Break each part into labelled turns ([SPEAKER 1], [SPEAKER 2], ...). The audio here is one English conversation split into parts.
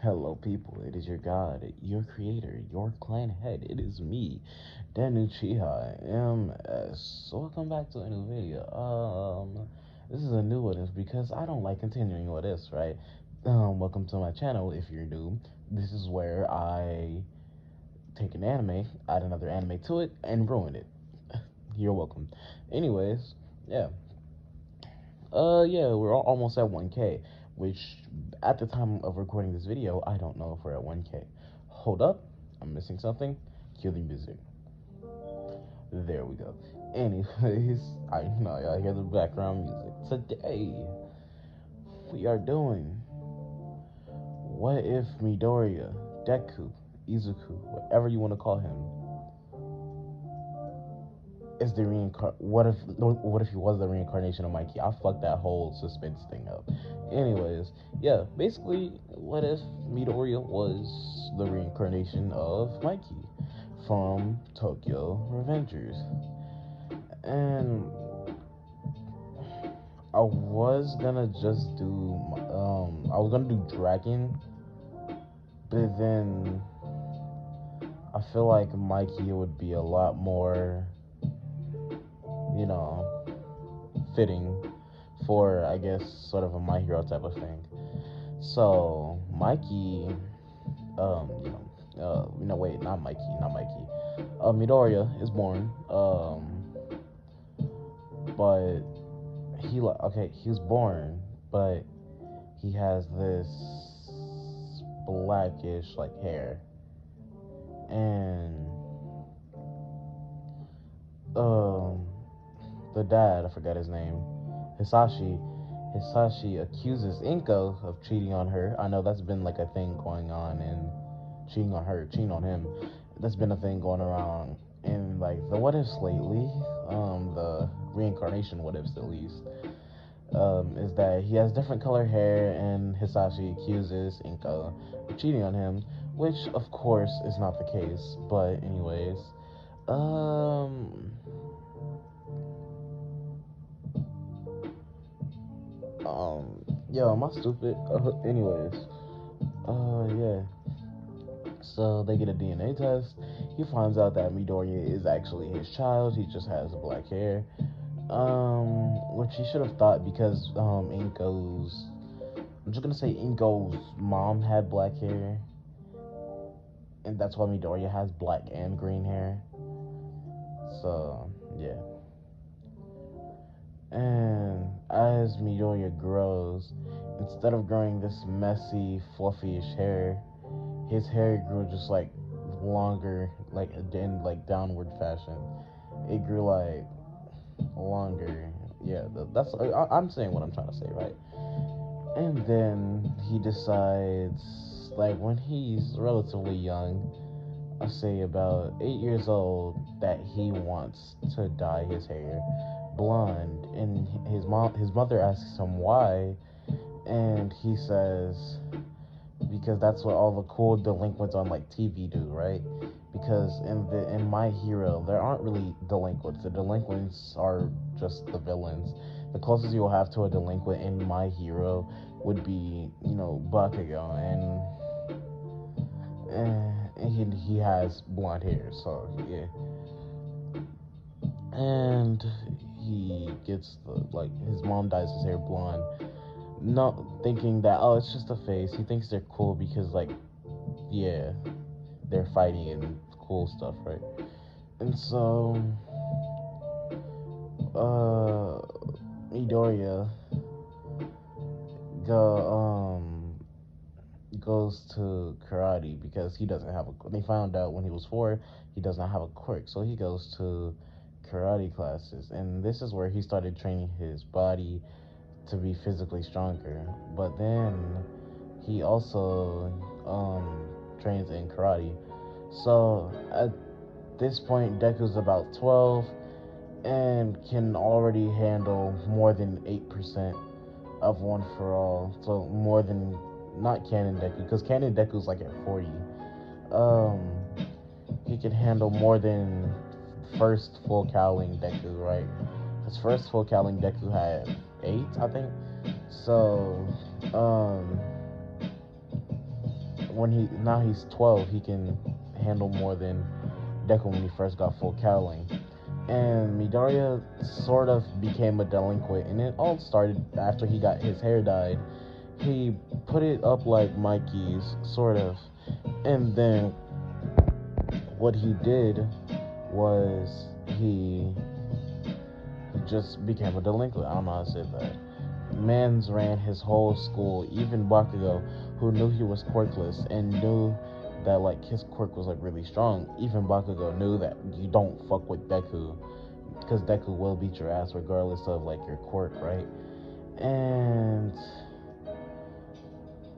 [SPEAKER 1] Hello, people. It is your God, your creator, your clan head. It is me, Danu Chiha MS. So welcome back to a new video. This is a new one, is because I don't like continuing with this, right? Welcome to my channel. If you're new, this is where I take an anime, add another anime to it, and ruin it. You're welcome. Anyways, yeah. Yeah, we're almost at 1K, which at the time of recording this video, I don't know if we're at 1K. Hold up, I'm missing something. Cue the music. There we go. Anyways, I know y'all hear the background music. Today, we are doing What If Midoriya, Deku, Izuku, whatever you want to call him, is the what if he was the reincarnation of Mikey? I fucked that whole suspense thing up. Anyways, yeah, basically, what if Midoriya was the reincarnation of Mikey from Tokyo Revengers? And I was gonna do Dragon, but then I feel like Mikey would be a lot more, you know, fitting for, I guess, sort of a My Hero type of thing. So Mikey, no, wait, not Mikey. Midoriya is born, but he was born, but he has this blackish like hair, and um, the dad, I forgot his name, Hisashi. Hisashi accuses Inko of cheating on her. I know that's been like a thing going on, and cheating on him. That's been a thing going around in like the what ifs lately. The reincarnation what ifs at least. Is that he has different color hair, and Hisashi accuses Inko of cheating on him, which of course is not the case. But anyways, um, yeah, am I stupid? Anyways, yeah. So they get a DNA test. He finds out that Midoriya is actually his child. He just has black hair. Which he should have thought because I'm just gonna say Inko's mom had black hair, and that's why Midoriya has black and green hair. So yeah. And as Midoriya grows, instead of growing this messy, fluffyish hair, his hair grew just like longer, like in like downward fashion. It grew like longer. Yeah, I'm saying what I'm trying to say, right? And then he decides, like when he's relatively young, I say about 8 years old, that he wants to dye his hair blonde. And his mother asks him why, and he says because that's what all the cool delinquents on like TV do, right? Because in My Hero, there aren't really delinquents. The delinquents are just the villains. The closest you'll have to a delinquent in My Hero would be, Bakugou, and he has blonde hair, so yeah. And he gets his mom dyes his hair blonde, not thinking that, oh, it's just a face. He thinks they're cool because, like, yeah, they're fighting and cool stuff, right? And so Midoriya go goes to karate because he doesn't have a. They found out when he was 4 he does not have a quirk, so he goes to karate classes, and this is where he started training his body to be physically stronger. But then he also trains in karate. So at this point, Deku's about 12 and can already handle more than 8% of One for All. So more than not Canon Deku, because Canon Deku's like at 40. Um, he can handle more than first full Cowling Deku, right? His first full Cowling Deku had 8, I think. So, when he's 12, he can handle more than Deku when he first got full cowling. And Midoriya sort of became a delinquent, and it all started after he got his hair dyed. He put it up like Mikey's, sort of, and then what he did was he just became a delinquent. I don't know how to say that. Mans ran his whole school, even Bakugou, who knew he was quirkless and knew that like his quirk was like really strong. Even Bakugou knew that you don't fuck with Deku, because Deku will beat your ass regardless of like your quirk, right? And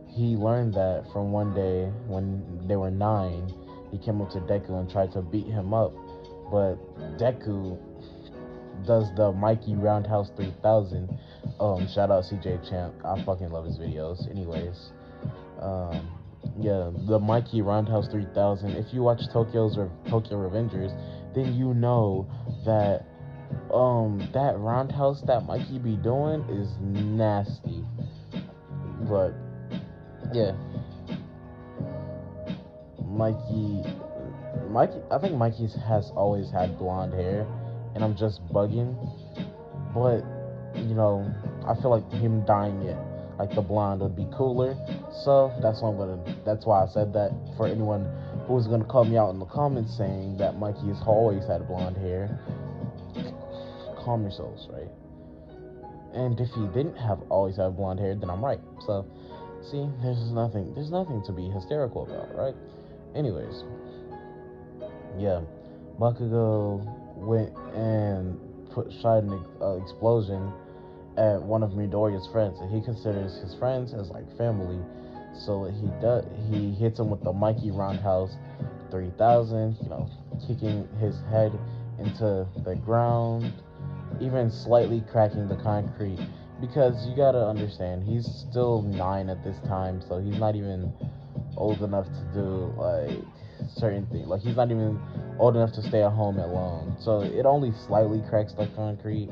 [SPEAKER 1] he learned that from one day when they were 9. He came up to Deku and tried to beat him up, but Deku does the Mikey Roundhouse 3000. Shout out CJ Champ. I fucking love his videos. Anyways, um, yeah, the Mikey Roundhouse 3000. If you watch Tokyo Revengers, then you know that that roundhouse that Mikey be doing is nasty. But yeah, Mikey, I think Mikey has always had blonde hair, and I'm just bugging. But you know, I feel like him dyeing it like the blonde would be cooler. So that's why I said that. For anyone who's gonna call me out in the comments saying that Mikey has always had blonde hair, calm yourselves, right? And if he didn't have always have blonde hair, then I'm right. So, see, there's nothing to be hysterical about, right? Anyways, yeah, Bakugou went and shot an explosion at one of Midoriya's friends, and he considers his friends as like family. So what he hits him with the Mikey Roundhouse 3000, kicking his head into the ground, even slightly cracking the concrete. Because you gotta understand, he's still 9 at this time, so he's not even old enough to do like certain things. Like he's not even old enough to stay at home alone. So it only slightly cracks the concrete,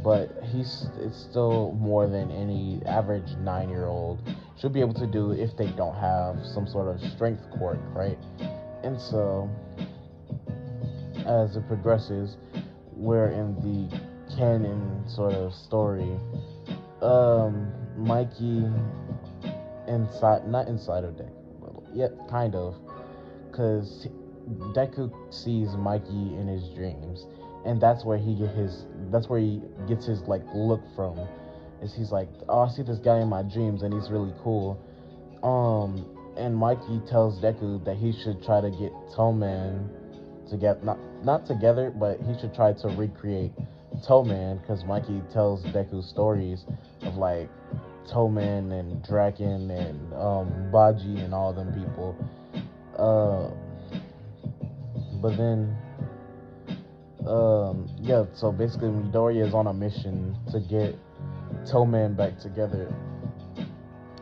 [SPEAKER 1] but it's still more than any average 9-year-old should be able to do if they don't have some sort of strength quirk, right? And so as it progresses, we're in the canon sort of story. Mikey not inside of Deku, yet kind of, because Deku sees Mikey in his dreams, and that's where he gets his like look from. Is he's like, oh, I see this guy in my dreams, and he's really cool. And Mikey tells Deku that he should try to get Toman to get not together, but he should try to recreate Toman, because Mikey tells Deku stories of like Toman and Draken and Baji and all them people. But then, yeah, so basically Midoriya is on a mission to get Toman back together.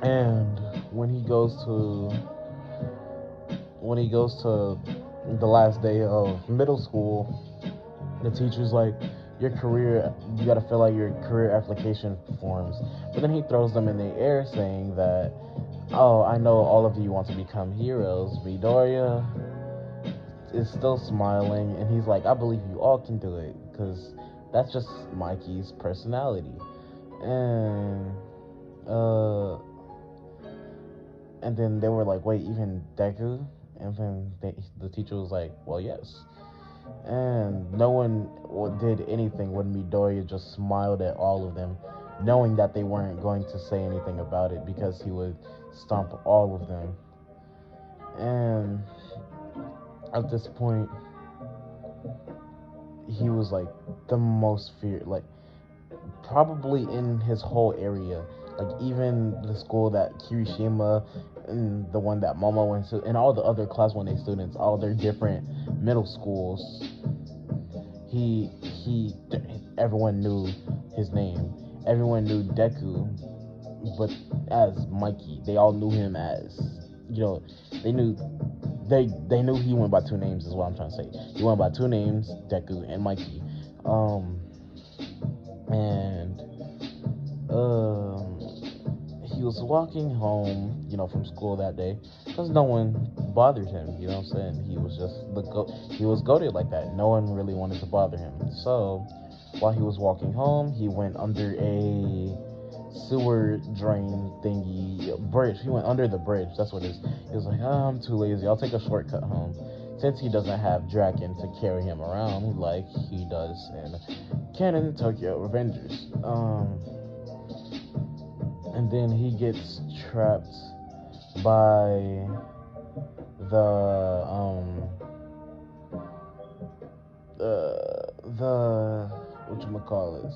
[SPEAKER 1] And when he goes to the last day of middle school, the teacher's like, you gotta fill out your career application forms. But then he throws them in the air saying that, oh, I know all of you want to become heroes. Midoriya is still smiling, and he's like, I believe you all can do it, because that's just Mikey's personality. And and then they were like, wait, even Deku? And then the teacher was like, well, yes. And no one did anything when Midoriya just smiled at all of them, knowing that they weren't going to say anything about it because he would stomp all of them. And at this point, he was like the most feared, like probably in his whole area. Like even the school that Kirishima and the one that Momo went to, and all the other Class 1A students, all their different middle schools, everyone knew his name. Everyone knew Deku, but as Mikey. They all knew him as, they knew he went by 2 names, is what I'm trying to say. He went by 2 names, Deku and Mikey. And he he was walking home, from school that day, because no one bothered him. You know what I'm saying? He was just he was goated like that. No one really wanted to bother him. So while he was walking home, he went under a sewer drain thingy bridge. He went under the bridge. That's what it is. He was like, oh, I'm too lazy. I'll take a shortcut home. Since he doesn't have Draken to carry him around like he does in Canon Tokyo Revengers. And then he gets trapped by the the whatchamacallit.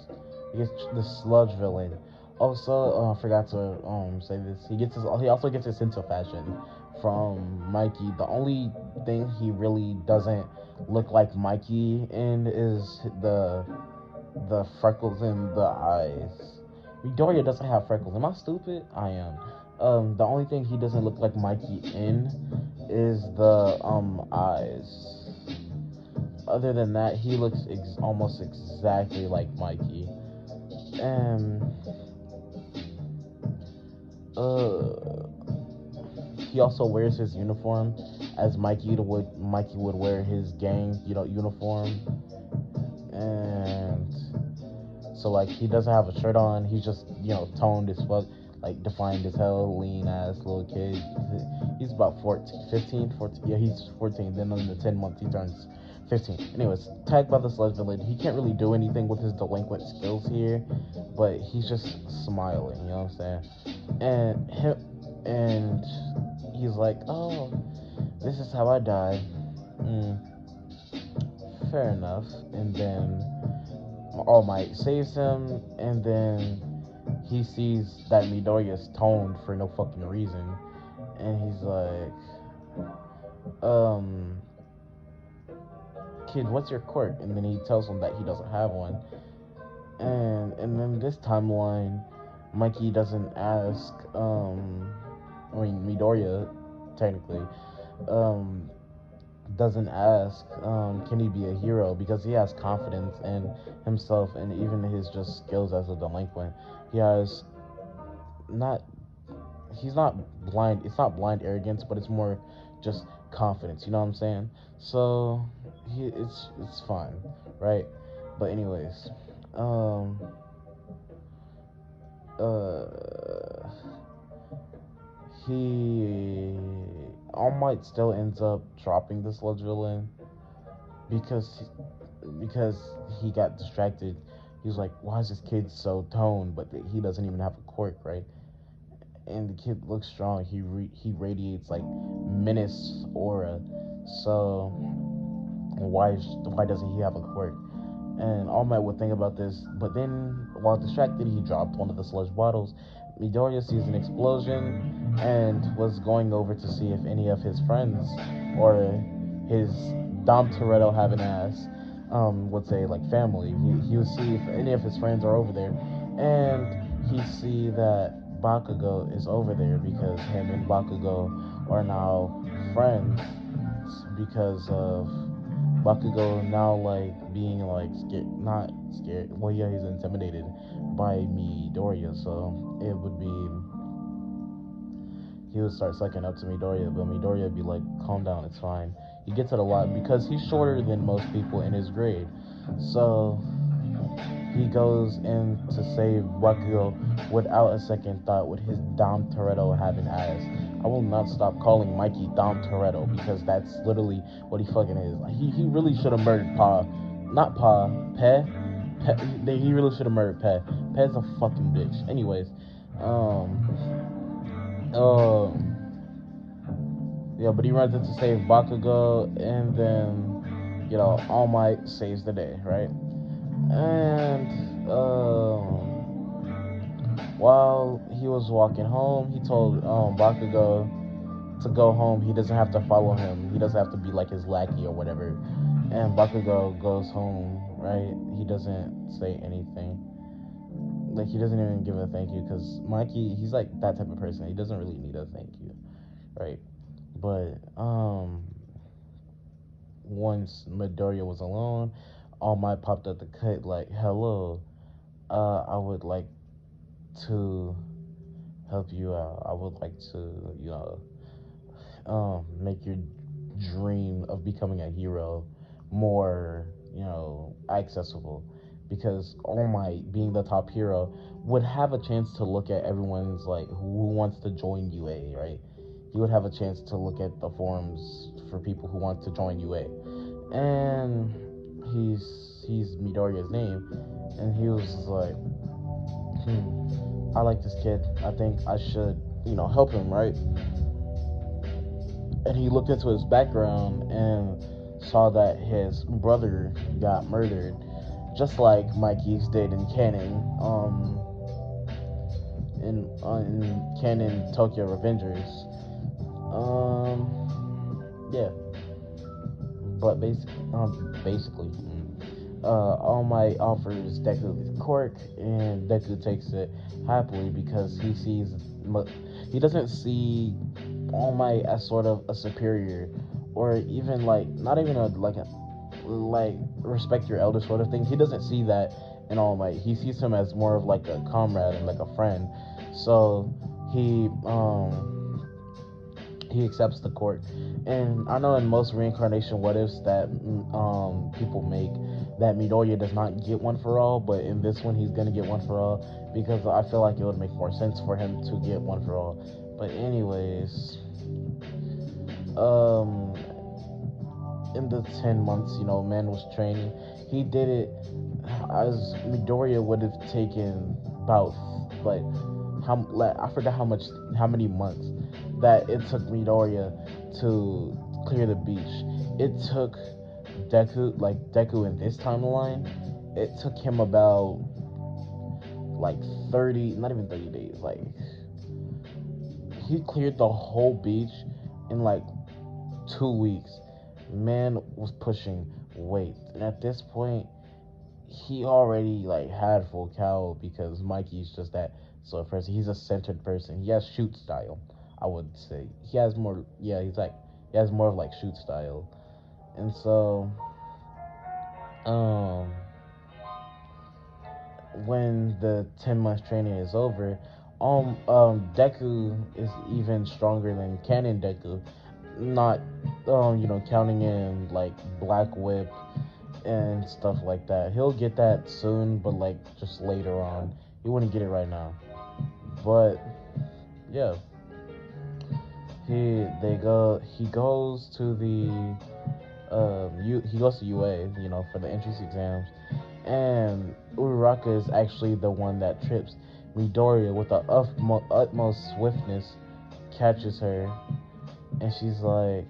[SPEAKER 1] He gets the sludge villain. Also, I forgot to say this. He also gets his sense of fashion from Mikey. The only thing he really doesn't look like Mikey in is the freckles in the eyes. Midoriya doesn't have freckles. Am I stupid? I am. The only thing he doesn't look like Mikey in is the eyes. Other than that, he looks almost exactly like Mikey. And uh, he also wears his uniform as Mikey would wear his gang, uniform. And so like he doesn't have a shirt on. He's just toned as fuck, like defined as hell, lean ass little kid. He's about 14, 15, 14. Yeah, he's 14. Then in the 10 months he turns 15. Anyways, tagged by the sludge village. He can't really do anything with his delinquent skills here, but he's just smiling. You know what I'm saying? And he's like, oh, this is how I die. Mm, fair enough. And then All Might saves him, and then he sees that Midoriya's toned for no fucking reason, and he's like, um, kid, what's your quirk? And then he tells him that he doesn't have one, and then this timeline, Mikey doesn't ask, Midoriya, technically, um, doesn't ask, can he be a hero, because he has confidence in himself and even his just skills as a delinquent. He has not he's not blind. It's not blind arrogance, but it's more just confidence. You know what I'm saying? So it's fine, right? But anyways, um, uh, he All Might still ends up dropping the sludge villain because because he got distracted. He was like, why is this kid so toned, but he doesn't even have a quirk, right? And the kid looks strong. He radiates like menace aura. So why doesn't he have a quirk? And All Might would think about this, but then while distracted, he dropped one of the sludge bottles. Midoriya sees an explosion and was going over to see if any of his friends or his Dom Toretto having ass would say like family. He would see if any of his friends are over there, and he see that Bakugou is over there because him and Bakugou are now friends because of Bakugou now like being like scared, not scared. Well, yeah, he's intimidated by Midoriya, so it would be he would start sucking up to Midoriya, but Midoriya would be like, "Calm down, it's fine." He gets it a lot because he's shorter than most people in his grade, so he goes in to save Bakugou without a second thought with his Dom Toretto having ass. I will not stop calling Mikey Dom Toretto because that's literally what he fucking is. Like, he really should have murdered Pa. Not Pa, Pe. He really should have murdered Pe. Pe's a fucking bitch. Anyways, um, yeah, but he runs in to save Bakugou, and then, All Might saves the day, right? And while he was walking home, he told Bakugou to go home. He doesn't have to follow him. He doesn't have to be like his lackey or whatever. And Bakugou goes home, right? He doesn't say anything. Like, he doesn't even give a thank you because Mikey, he's like that type of person. He doesn't really need a thank you, right? But once Midoriya was alone, All Might popped up the cut like, "Hello, I would like to help you out. I would like to, make your dream of becoming a hero more, accessible. Because All Might, being the top hero, would have a chance to look at everyone's like who wants to join UA, right? He would have a chance to look at the forums for people who want to join UA, and he's Midoriya's name, and he was like, I like this kid. I think I should, help him, right? And he looked into his background and saw that his brother got murdered, just like Mikey's did in canon, in canon Tokyo Revengers. Yeah, but basically, All Might offers Deku the quirk, and Deku takes it happily because he doesn't see All Might as sort of a superior, or even like not even a like respect your elder sort of thing. He doesn't see that in All Might. He sees him as more of like a comrade and like a friend. So he he accepts the court. And I know in most reincarnation what ifs that people make, that Midoriya does not get one for all, but in this one he's gonna get one for all because I feel like it would make more sense for him to get one for all. But anyways, um, in the 10 months, man was training. He did it as Midoriya would have taken about like I forgot how many months that it took Midoriya to clear the beach. It took Deku in this timeline. It took him about like 30, not even 30 days. Like he cleared the whole beach in like 2 weeks. Man was pushing weight, and at this point, he already like had full cowl because Mikey's just that sort of person. He's a centered person. He has shoot style, I would say. He has more. Yeah, he has more of like shoot style, and so um when the 10 months training is over, Deku is even stronger than Canon Deku. Not counting in like Black Whip and stuff like that. He'll get that soon, but like just later on. He wouldn't get it right now. But yeah, he goes to the he goes to UA, for the entrance exams, and Uraraka is actually the one that trips Midoriya with the utmost swiftness, catches her, and she's like,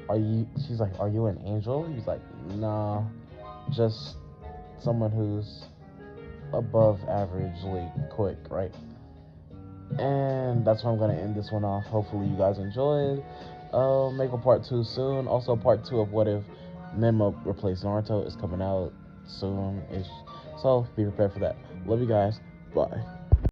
[SPEAKER 1] are you an angel? He's like, nah, just someone who's above averagely quick, right? And that's where I'm gonna end this one off. Hopefully you guys enjoyed. Make a part 2 soon. Also, part 2 of What If Memo replaced Naruto is coming out soon. So be prepared for that. Love you guys. Bye.